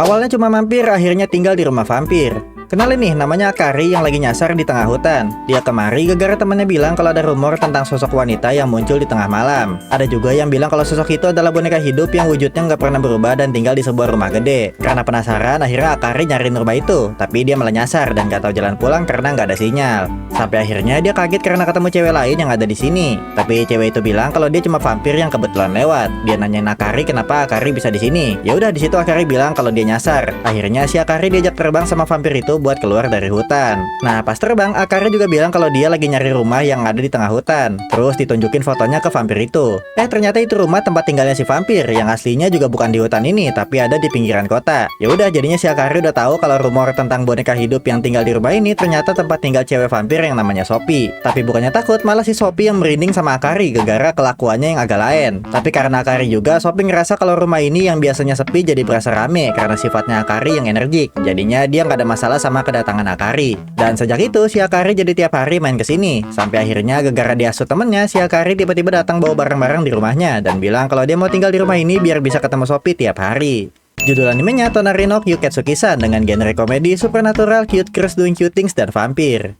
Awalnya cuma mampir, akhirnya tinggal di rumah vampir. Kenalin nih, namanya Akari yang lagi nyasar di tengah hutan. Dia kemari gara-gara temannya bilang kalau ada rumor tentang sosok wanita yang muncul di tengah malam. Ada juga yang bilang kalau sosok itu adalah boneka hidup yang wujudnya nggak pernah berubah dan tinggal di sebuah rumah gede. Karena penasaran, akhirnya Akari nyariin rumah itu. Tapi dia malah nyasar dan gak tahu jalan pulang karena nggak ada sinyal. Sampai akhirnya dia kaget karena ketemu cewek lain yang ada di sini. Tapi cewek itu bilang kalau dia cuma vampir yang kebetulan lewat. Dia nanyain Akari kenapa Akari bisa di sini. Ya udah, di situ Akari bilang kalau dia nyasar. Akhirnya si Akari diajak terbang sama vampir itu buat keluar dari hutan. Nah, pas terbang, Akari juga bilang kalau dia lagi nyari rumah yang ada di tengah hutan. Terus ditunjukin fotonya ke vampir itu. Ternyata itu rumah tempat tinggalnya si vampir, yang aslinya juga bukan di hutan ini, tapi ada di pinggiran kota. Ya udah, jadinya si Akari udah tahu kalau rumor tentang boneka hidup yang tinggal di rumah ini ternyata tempat tinggal cewek vampir yang namanya Sophie. Tapi bukannya takut, malah si Sophie yang merinding sama Akari gara-gara kelakuannya yang agak lain. Tapi karena Akari juga, Sophie ngerasa kalau rumah ini yang biasanya sepi jadi berasa rame karena sifatnya Akari yang energik. Jadinya dia nggak ada masalah sama kedatangan Akari. Dan sejak itu si Akari jadi tiap hari main ke sini. Sampai akhirnya gara-gara diasuh temennya, si Akari tiba-tiba datang bawa barang-barang di rumahnya dan bilang kalau dia mau tinggal di rumah ini biar bisa ketemu Sophie tiap hari. Judul animenya Tonari no Kyuketsuki-san dengan genre komedi, supernatural, cute girls doing cute things, dan vampir.